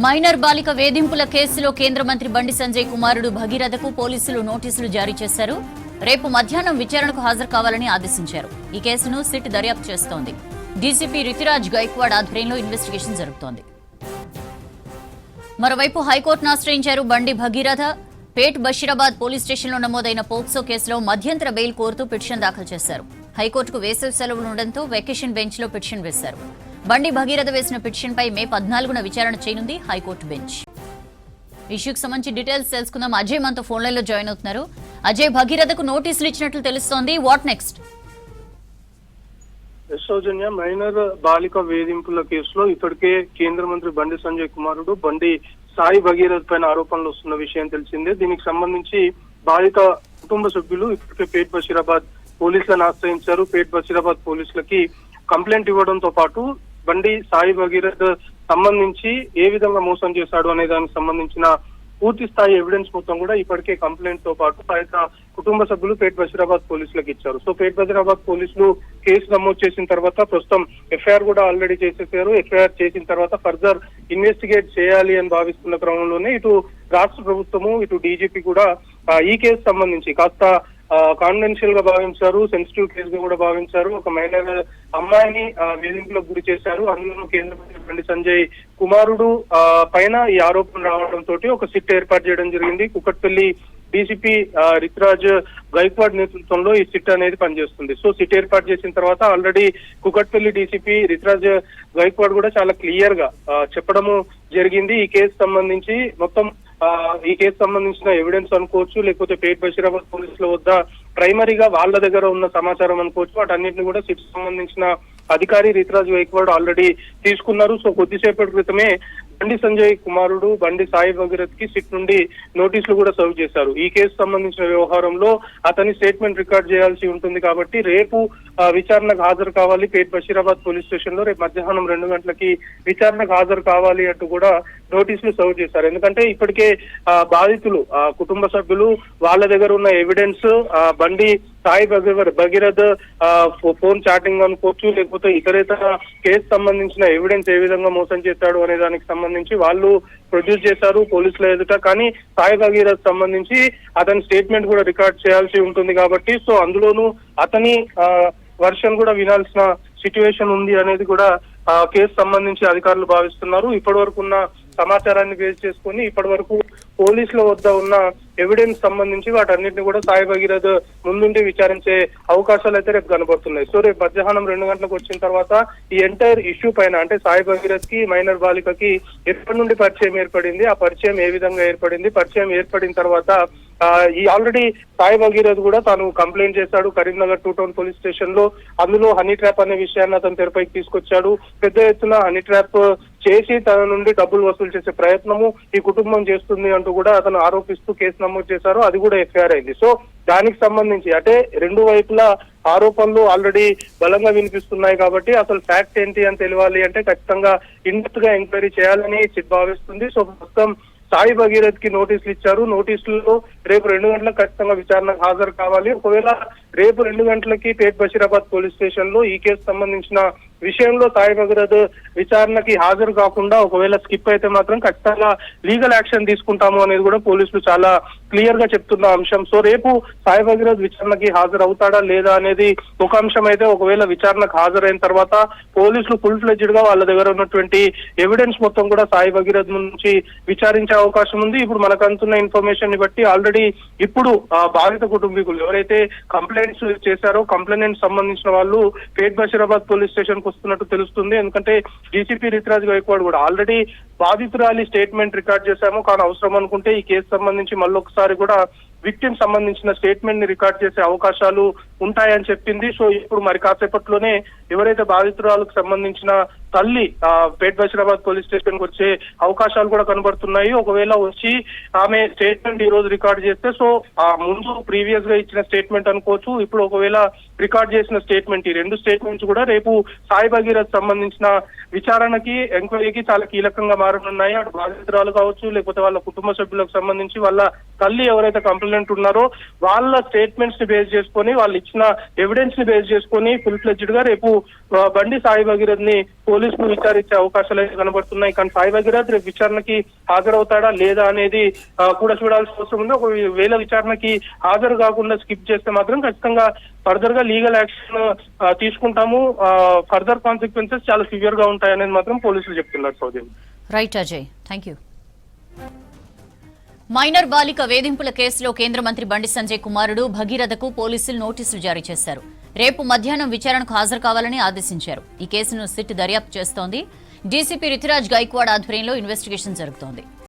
Minor బాలిక వేధింపుల కేసులో కేంద్ర మంత్రి బండి సంజయ్ కుమారుడు భగీరథకు పోలీసులు నోటీసులు జారీ చేశారు. రేపు మధ్యాహ్నం విచారణకు హాజరు కావాలని ఆదేశించారు. ఈ కేసును సిట్ దర్యాప్తు చేస్తోంది. డీసీపీ రితురాజ్ గైక్వాడ్ ఆధ్వర్యంలో ఇన్వెస్టిగేషన్ జరుగుతోంది. మరోవైపు హైకోర్టును ఆశ్రయించారు బండి భగీరథ. పేట్ బషీరాబాద్ పోలీస్ స్టేషన్లో నమోదైన పోక్సో కేసులో మధ్యంతర బెయిల్ కోరుతూ పిటిషన్ దాఖలు చేశారు. హైకోర్టుకు వేసవి సెలవులు ఉండడంతో వెకేషన్ బెంచ్ లో పిటిషన్ వేశారు. బండి భగీరథ వేసిన పిటిషన్పై మే 14న విచారణ చేయనుంది హైకోర్టు బెంచ్. ఇష్యూకి సంబంధించి డీటెయిల్స్ తెలుసుకుందాం. అజయ్ మనతో ఫోన్ లైన్ లో జాయిన్ అవుతున్నారు. అజయ్, భగీరథకు నోటీసులు ఇచ్చినట్లు తెలుస్తోంది. What next? సౌజన్య, మైనర్ బాలిక వేధింపుల కేసులో ఇప్పటికే కేంద్ర మంత్రి బండి సంజయ్ కుమారుడు బండి సాయి భగీరథ్ పైన ఆరోపణలు వస్తున్న విషయం తెలిసిందే. దీనికి సంబంధించి బాలిక కుటుంబ సభ్యులు ఇప్పటికే పేట్ బషీరాబాద్ పోలీసులను ఆశ్రయించారు. పేట్ బషీరాబాద్ పోలీసులకి కంప్లైంట్ ఇవ్వడంతో పాటు బండి సాయి భగీరథ్ సంబంధించి ఏ విధంగా మోసం చేశాడు అనే దానికి సంబంధించిన పూర్తి స్థాయి ఎవిడెన్స్ మొత్తం కూడా ఇప్పటికే కంప్లైంట్ తో పాటు ఆయన కుటుంబ సభ్యులు పేట్ బషీరాబాద్ పోలీసులకు ఇచ్చారు. సో పేట్ బషీరాబాద్ పోలీసులు కేసు నమోదు చేసిన తర్వాత ప్రస్తుతం ఎఫ్ఐఆర్ కూడా ఆల్రెడీ చేసేసారు. ఎఫ్ఐఆర్ చేసిన తర్వాత ఫర్దర్ ఇన్వెస్టిగేట్ చేయాలి అని భావిస్తున్న క్రమంలోనే ఇటు రాష్ట్ర ప్రభుత్వము ఇటు డీజీపీ కూడా ఈ కేసు సంబంధించి కాస్త కాన్ఫిడెన్షియల్ గా భావించారు, సెన్సిటివ్ కేసుగా కూడా భావించారు. ఒక మైనర్ అమ్మాయిని వేధింపులకు గురి చేశారు. అందులో కేంద్ర మంత్రి బండి సంజయ్ కుమారుడు పైన ఈ ఆరోపణలు రావడంతో ఒక సిట్ ఏర్పాటు చేయడం జరిగింది. కుకట్పల్లి డీసీపీ రితురాజ్ గైక్వాడ్ నేతృత్వంలో ఈ సిట్ అనేది పనిచేస్తుంది. సో సిట్ ఏర్పాటు చేసిన తర్వాత ఆల్రెడీ కుకట్పల్లి డీసీపీ రితురాజ్ గైక్వాడ్ కూడా చాలా క్లియర్ గా చెప్పడము జరిగింది. ఈ కేసు సంబంధించి మొత్తం ఈ కేసు సంబంధించిన ఎవిడెన్స్ అనుకోవచ్చు, లేకపోతే పేట్ బషీరాబాద్ పోలీసుల వద్ద ప్రైమరీగా వాళ్ళ దగ్గర ఉన్న సమాచారం అనుకోవచ్చు, వాటన్నిటిని కూడా సిట్ సంబంధించిన అధికారి రితురాజ్ గైక్వాడ్ ఆల్రెడీ తీసుకున్నారు. సో కొద్దిసేపటి క్రితమే బండి సంజయ్ కుమారుడు బండి సాయి భగీరథ్ కి సిట్ నుండి నోటీసులు కూడా సర్వ్ చేశారు. ఈ కేసు సంబంధించిన వ్యవహారంలో అతని స్టేట్మెంట్ రికార్డ్ చేయాల్సి ఉంటుంది కాబట్టి రేపు విచారణకు హాజరు కావాలి. పేట్ బషీరాబాద్ పోలీస్ స్టేషన్ లో రేపు మధ్యాహ్నం 2 గంటలకి విచారణకు హాజరు కావాలి అంటూ కూడా నోటీసులు సర్వ్ చేశారు. ఎందుకంటే ఇప్పటికే బాధితులు కుటుంబ సభ్యులు వాళ్ళ దగ్గర ఉన్న ఎవిడెన్స్ బండి సాయి భగీరథ్ ఫోన్ చాటింగ్ అనుకోవచ్చు, లేకపోతే ఇతరేతర కేసు సంబంధించిన ఎవిడెన్స్ ఏ విధంగా మోసం చేశాడు అనే దానికి సంబంధించి వాళ్ళు ప్రొడ్యూస్ చేశారు పోలీసుల ఎదుట. కానీ సాయి భగీరథ్ సంబంధించి అతని స్టేట్మెంట్ కూడా రికార్డ్ చేయాల్సి ఉంటుంది కాబట్టి సో అందులోనూ అతని వర్షన్ కూడా వినాల్సిన సిచ్యువేషన్ ఉంది అనేది కూడా కేసు సంబంధించి అధికారులు భావిస్తున్నారు. ఇప్పటి వరకు ఉన్న సమాచారాన్ని బేస్ చేసుకుని ఇప్పటి వరకు పోలీసుల వద్ద ఉన్న ఎవిడెన్స్ సంబంధించి వాటన్నిటిని కూడా సాయి భగీరథ్ ముందుండి విచారించే అవకాశాలు అయితే రేపు కనబడుతున్నాయి. సో రేపు మధ్యాహ్నం 2 గంటలకు వచ్చిన తర్వాత ఈ ఎంటైర్ ఇష్యూ పైన అంటే సాయి భగీరథ్ కి మైనర్ బాలికకి ఎప్పటి నుండి పరిచయం ఏర్పడింది, ఆ పరిచయం ఏ విధంగా ఏర్పడింది, పరిచయం ఏర్పడిన తర్వాత ఈ ఆల్రెడీ సాయి భగీరథ్ కూడా తాను కంప్లైంట్ చేశాడు కరీంనగర్ 2 టౌన్ పోలీస్ స్టేషన్ లో. అందులో హనీ ట్రాప్ అనే విషయాన్ని అతను తెరపైకి తీసుకొచ్చాడు. పెద్ద ఎత్తున హనీ ట్రాప్ చేసి తన నుండి డబ్బులు వసూలు చేసే ప్రయత్నము ఈ కుటుంబం చేస్తుంది అంటూ కూడా అతను ఆరోపిస్తూ కేసు నమోదు చేశారు. అది కూడా ఎఫ్ఐఆర్ అయింది. సో దానికి సంబంధించి అంటే రెండు వైపులా ఆరోపణలు ఆల్రెడీ బలంగా వినిపిస్తున్నాయి కాబట్టి అసలు ఫ్యాక్ట్ ఏంటి అని తెలియాలి అంటే ఖచ్చితంగా ఇన్డెప్త్ గా ఎంక్వైరీ చేయాలని సిట్ భావిస్తుంది. సో ప్రస్తుతం సాయి భగీరథ్ కి నోటీసులు ఇచ్చారు. నోటీసులలో రేపు 2 గంటలకు ఖచ్చితంగా విచారణకు హాజరు కావాలి. ఒకవేళ రేపు 2 గంటలకి పేట్ బషీరాబాద్ పోలీస్ స్టేషన్ లో ఈ కేసు సంబంధించిన విషయంలో సాయి భగీరథ్ విచారణకి హాజరు కాకుండా ఒకవేళ స్కిప్ అయితే మాత్రం ఖచ్చితంగా లీగల్ యాక్షన్ తీసుకుంటాము అనేది కూడా పోలీసులు చాలా క్లియర్ గా చెప్తున్న అంశం. సో రేపు సాయి భగీరథ్ విచారణకి హాజరు అవుతాడా లేదా అనేది ఒక అంశం అయితే, ఒకవేళ విచారణకు హాజరైన తర్వాత పోలీసులు ఫుల్ ఫ్లెడ్జ్డ్ గా వాళ్ళ దగ్గర ఉన్నటువంటి ఎవిడెన్స్ మొత్తం కూడా సాయి భగీరథ్ నుంచి విచారించే అవకాశం ఉంది. ఇప్పుడు మనకు అందుతున్న ఇన్ఫర్మేషన్ ని బట్టి ఆల్రెడీ ఇప్పుడు బాధిత కుటుంబీకులు ఎవరైతే కంప్లైంట్స్ చేశారో కంప్లైంట్ సంబంధించిన వాళ్ళు పేట్ బషీరాబాద్ పోలీస్ స్టేషన్ వస్తున్నట్టు తెలుస్తుంది. ఎందుకంటే డీసీపీ రితురాజ్ గైక్వాడ్ కూడా ఆల్రెడీ బాధితురాలి స్టేట్మెంట్ రికార్డ్ చేశాము, కానీ అవసరం అనుకుంటే ఈ కేసు సంబంధించి మళ్ళొకసారి కూడా విక్టిమ్ సంబంధించిన స్టేట్మెంట్ ని రికార్డ్ చేసే అవకాశాలు ఉంటాయని చెప్పింది. సో ఇప్పుడు మరి కాసేపట్లోనే ఎవరైతే బాధితురాలకు సంబంధించిన తల్లి పేట్ బషీరాబాద్ పోలీస్ స్టేషన్ కు వచ్చే అవకాశాలు కూడా కనబడుతున్నాయి. ఒకవేళ వచ్చి ఆమె స్టేట్మెంట్ ఈ రోజు రికార్డ్ చేస్తే సో ముందు ప్రీవియస్ గా ఇచ్చిన స్టేట్మెంట్ అనుకోవచ్చు, ఇప్పుడు ఒకవేళ రికార్డ్ చేసిన స్టేట్మెంట్, ఈ 2 స్టేట్మెంట్స్ కూడా రేపు సాయి భగీరథ్ సంబంధించిన విచారణకి ఎంక్వైరీకి చాలా కీలకంగా మారనున్నాయి. అటు బాధితురాలు కావచ్చు, లేకపోతే వాళ్ళ కుటుంబ సభ్యులకు సంబంధించి వాళ్ళ తల్లి ఎవరైతే కంప్లైంట్ ఉన్నారో వాళ్ళ స్టేట్మెంట్స్ ని బేస్ చేసుకొని వాళ్ళు ఇచ్చిన ఎవిడెన్స్ ని బేస్ చేసుకుని ఫుల్ ఫ్లెడ్జ్డ్ గా రేపు బండి సాయి భగీరథ్ ని పోలీసులు విచారించే అవకాశాలు అయితే కనబడుతున్నాయి. కానీ సాయి భగీరథ్ రేపు విచారణకి హాజరవుతాడా లేదా అనేది కూడా చూడాల్సిన అవసరం ఉంది. ఒకవేళ విచారణకి హాజరు కాకుండా స్కిప్ చేస్తే మాత్రం ఖచ్చితంగా ఫర్దర్ గా లీగల్ యాక్షన్ తీసుకుంటాము. ఫర్దర్ కాన్సిక్వెన్సెస్ చాలా సివియర్ గా ఉంటాయనేది మాత్రం పోలీసులు చెప్తున్నారు. సౌదీన్. Right Ajay, thank you. Minor బాలిక వేధింపుల కేసులో కేంద్ర మంత్రి బండి సంజయ్ కుమారుడు భగీరథకు పోలీసులు నోటీసులు జారీ చేశారు. రేపు మధ్యాహ్నం విచారణకు హాజరు కావాలని ఆదేశించారు. ఈ కేసును సిట్ దర్యాప్తు చేస్తోంది. డీసీపీ రితురాజ్ గైక్వాడ్ ఆధ్వర్యంలో ఇన్వెస్టిగేషన్ జరుగుతోంది.